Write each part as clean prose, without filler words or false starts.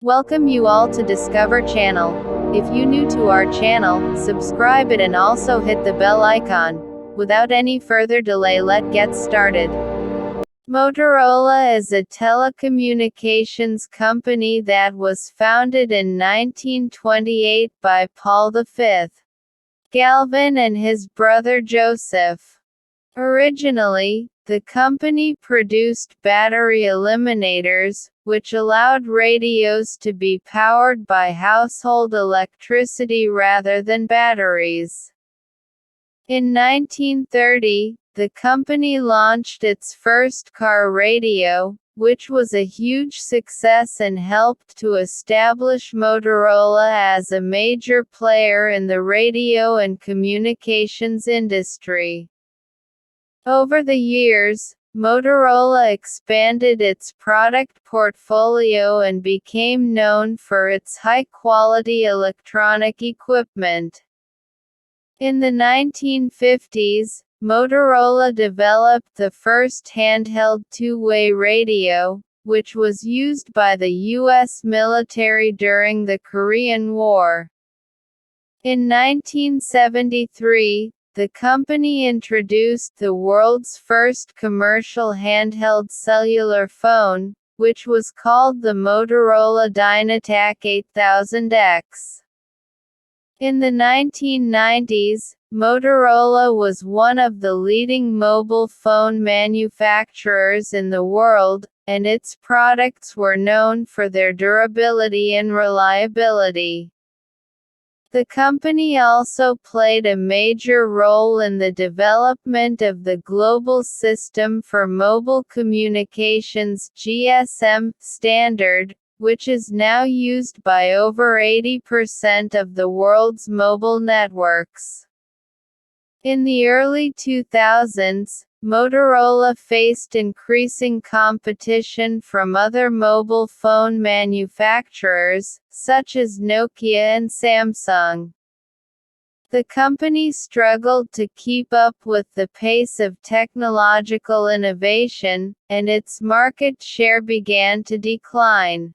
Welcome you all to Discover channel. If you new to our channel, subscribe it and also hit the bell icon. Without any further delay, let's get started. Motorola is a telecommunications company that was founded in 1928 by Paul V. Galvin and his brother Joseph. Originally, the company produced battery eliminators, which allowed radios to be powered by household electricity rather than batteries. In 1930, the company launched its first car radio, which was a huge success and helped to establish Motorola as a major player in the radio and communications industry. Over the years, Motorola expanded its product portfolio and became known for its high-quality electronic equipment. In the 1950s, Motorola developed the first handheld two-way radio, which was used by the U.S. military during the Korean War. In 1973, the company introduced the world's first commercial handheld cellular phone, which was called the Motorola Dynatac 8000X. In the 1990s, Motorola was one of the leading mobile phone manufacturers in the world, and its products were known for their durability and reliability. The company also played a major role in the development of the Global System for Mobile Communications (GSM) standard, which is now used by over 80% of the world's mobile networks. In the early 2000s, Motorola faced increasing competition from other mobile phone manufacturers, such as Nokia and Samsung. The company struggled to keep up with the pace of technological innovation, and its market share began to decline.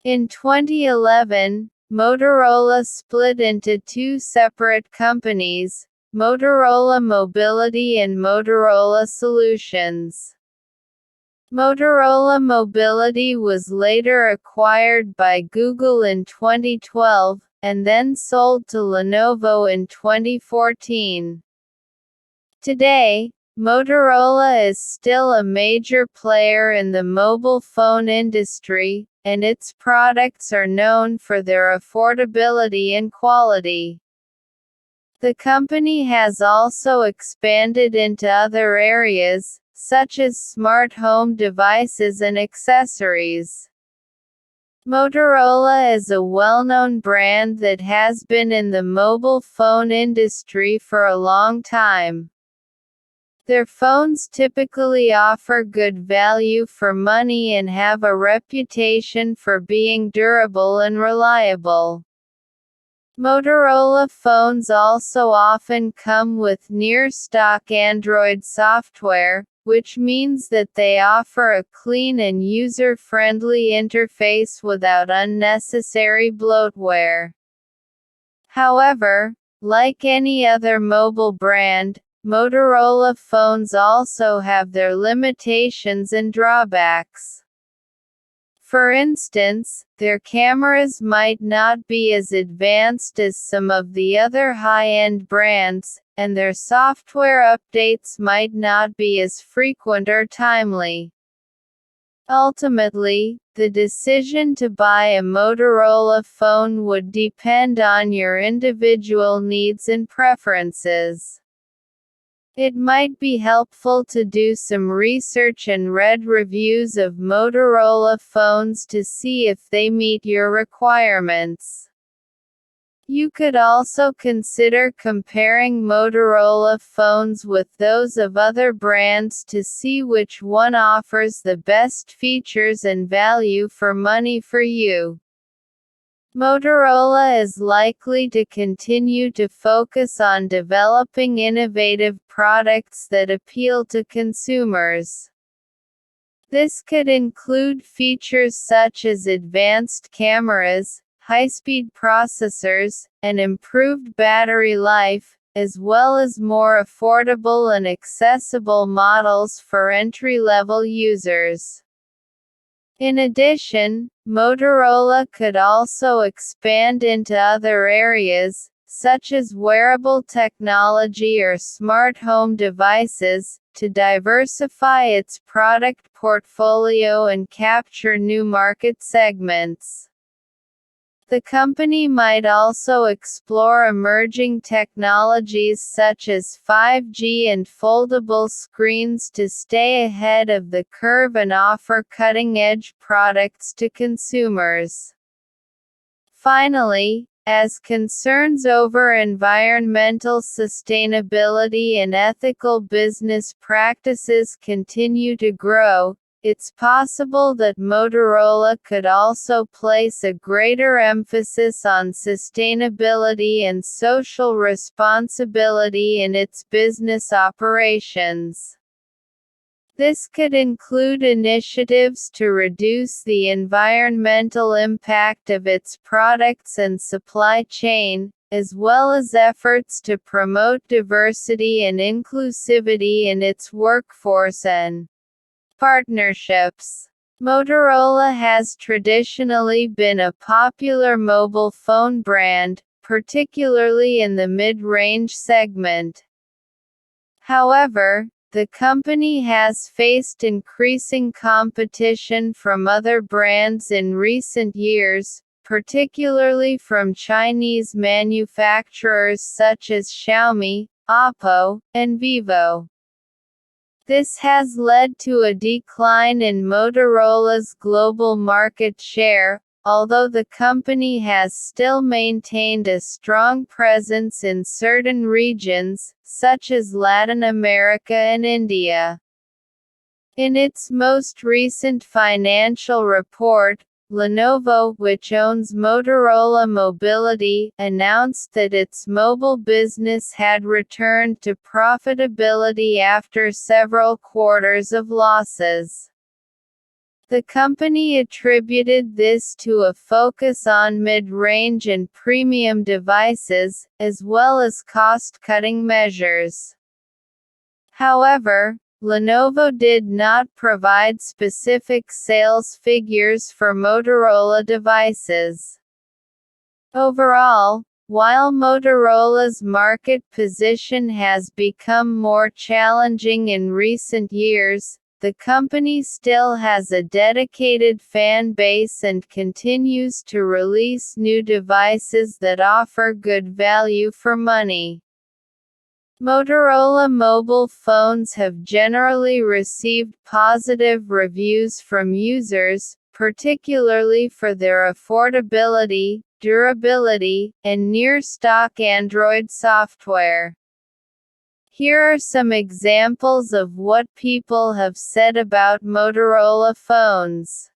In 2011, Motorola split into two separate companies, Motorola Mobility and Motorola Solutions. Motorola Mobility was later acquired by Google in 2012, and then sold to Lenovo in 2014. Today, Motorola is still a major player in the mobile phone industry, and its products are known for their affordability and quality. The company has also expanded into other areas, such as smart home devices and accessories. Motorola is a well-known brand that has been in the mobile phone industry for a long time. Their phones typically offer good value for money and have a reputation for being durable and reliable. Motorola phones also often come with near-stock Android software, which means that they offer a clean and user-friendly interface without unnecessary bloatware. However, like any other mobile brand, Motorola phones also have their limitations and drawbacks. For instance, their cameras might not be as advanced as some of the other high-end brands, and their software updates might not be as frequent or timely. Ultimately, the decision to buy a Motorola phone would depend on your individual needs and preferences. It might be helpful to do some research and read reviews of Motorola phones to see if they meet your requirements. You could also consider comparing Motorola phones with those of other brands to see which one offers the best features and value for money for you. Motorola is likely to continue to focus on developing innovative products that appeal to consumers. This could include features such as advanced cameras, high-speed processors, and improved battery life, as well as more affordable and accessible models for entry-level users. In addition, Motorola could also expand into other areas, such as wearable technology or smart home devices, to diversify its product portfolio and capture new market segments. The company might also explore emerging technologies such as 5G and foldable screens to stay ahead of the curve and offer cutting-edge products to consumers. Finally, as concerns over environmental sustainability and ethical business practices continue to grow, it's possible that Motorola could also place a greater emphasis on sustainability and social responsibility in its business operations. This could include initiatives to reduce the environmental impact of its products and supply chain, as well as efforts to promote diversity and inclusivity in its workforce and partnerships. Motorola has traditionally been a popular mobile phone brand, particularly in the mid-range segment. However, the company has faced increasing competition from other brands in recent years, particularly from Chinese manufacturers such as Xiaomi, Oppo, and Vivo. This has led to a decline in Motorola's global market share, although the company has still maintained a strong presence in certain regions, such as Latin America and India. In its most recent financial report, Lenovo, which owns Motorola Mobility, announced that its mobile business had returned to profitability after several quarters of losses. The company attributed this to a focus on mid-range and premium devices, as well as cost-cutting measures. However, Lenovo did not provide specific sales figures for Motorola devices. Overall, while Motorola's market position has become more challenging in recent years, the company still has a dedicated fan base and continues to release new devices that offer good value for money. Motorola mobile phones have generally received positive reviews from users, particularly for their affordability, durability, and near-stock Android software. Here are some examples of what people have said about Motorola phones.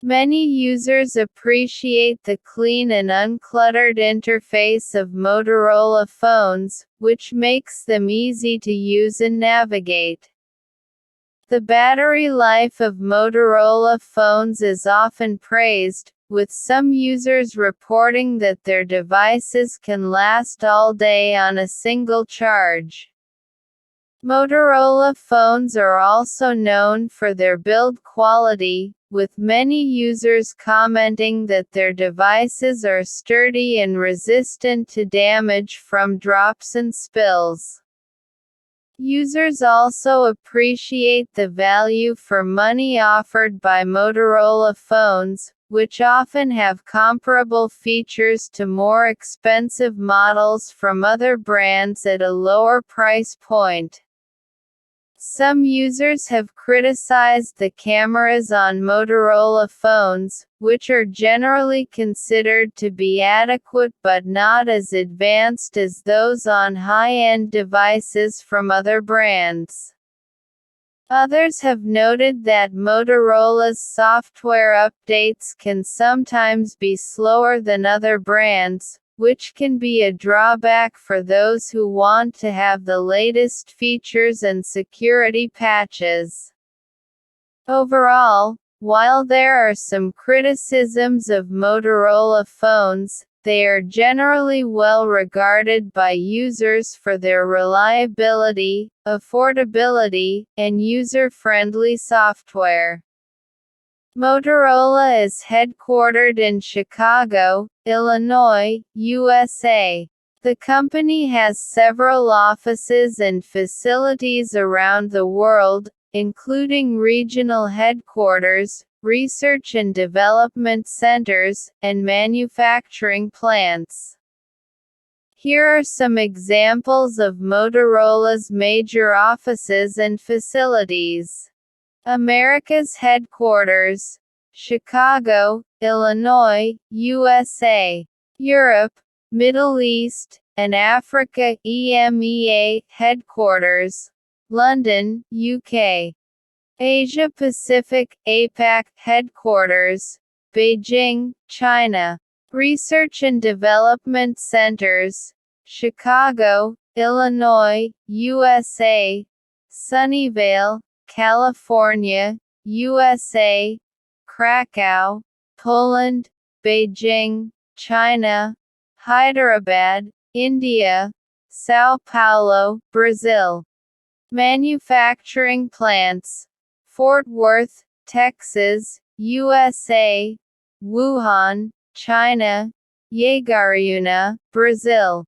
Many users appreciate the clean and uncluttered interface of Motorola phones, which makes them easy to use and navigate. The battery life of Motorola phones is often praised, with some users reporting that their devices can last all day on a single charge. Motorola phones are also known for their build quality, with many users commenting that their devices are sturdy and resistant to damage from drops and spills. Users also appreciate the value for money offered by Motorola phones, which often have comparable features to more expensive models from other brands at a lower price point. Some users have criticized the cameras on Motorola phones, which are generally considered to be adequate but not as advanced as those on high-end devices from other brands. Others have noted that Motorola's software updates can sometimes be slower than other brands, which can be a drawback for those who want to have the latest features and security patches. Overall, while there are some criticisms of Motorola phones, they are generally well regarded by users for their reliability, affordability, and user-friendly software. Motorola is headquartered in Chicago, Illinois, USA. The company has several offices and facilities around the world, including regional headquarters, research and development centers, and manufacturing plants. Here are some examples of Motorola's major offices and facilities. America's headquarters, Chicago, Illinois, USA. Europe, Middle East, and Africa EMEA headquarters, London, UK. Asia Pacific APAC headquarters, Beijing, China. Research and Development Centers, Chicago, Illinois, USA. Sunnyvale, California, USA. Krakow, Poland, Beijing, China. Hyderabad, India. São Paulo, Brazil. Manufacturing plants, Fort Worth, Texas, USA. Wuhan, China. Jaguariúna, Brazil.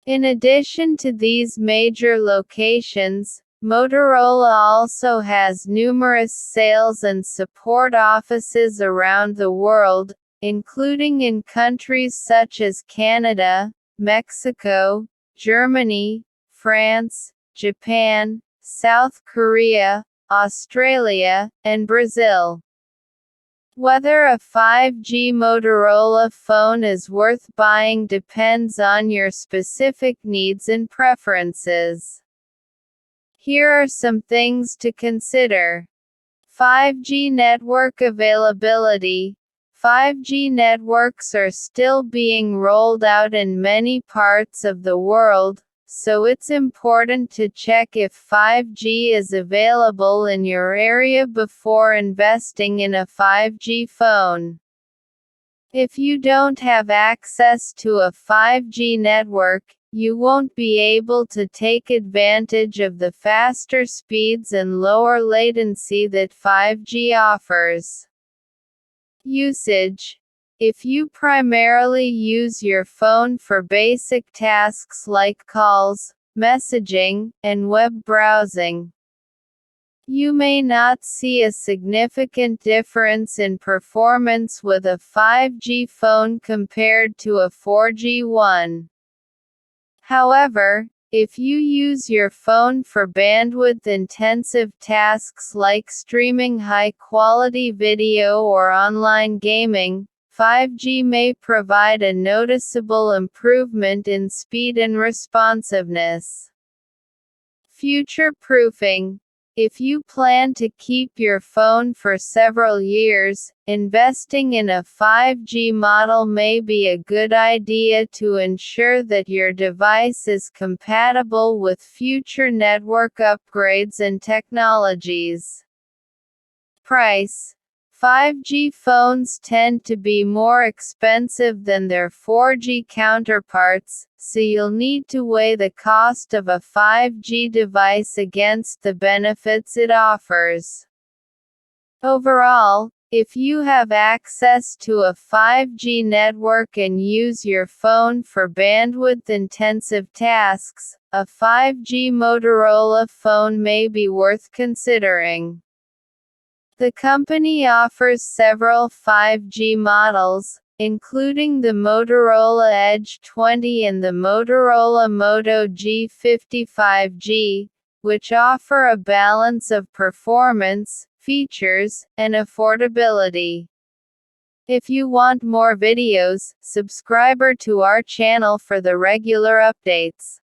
In addition to these major locations, Motorola also has numerous sales and support offices around the world, including in countries such as Canada, Mexico, Germany, France, Japan, South Korea, Australia, and Brazil. Whether a 5G Motorola phone is worth buying depends on your specific needs and preferences. Here are some things to consider. 5G network availability. 5G networks are still being rolled out in many parts of the world, so it's important to check if 5G is available in your area before investing in a 5G phone. If you don't have access to a 5G network, you won't be able to take advantage of the faster speeds and lower latency that 5G offers. Usage. If you primarily use your phone for basic tasks like calls, messaging, and web browsing, you may not see a significant difference in performance with a 5G phone compared to a 4G one. However, if you use your phone for bandwidth-intensive tasks like streaming high-quality video or online gaming, 5G may provide a noticeable improvement in speed and responsiveness. Future-proofing. If you plan to keep your phone for several years, investing in a 5G model may be a good idea to ensure that your device is compatible with future network upgrades and technologies. Price. 5G phones tend to be more expensive than their 4G counterparts, so you'll need to weigh the cost of a 5G device against the benefits it offers. Overall, if you have access to a 5G network and use your phone for bandwidth-intensive tasks, a 5G Motorola phone may be worth considering. The company offers several 5G models, including the Motorola Edge 20 and the Motorola Moto G55G, which offer a balance of performance, features, and affordability. If you want more videos, subscribe to our channel for the regular updates.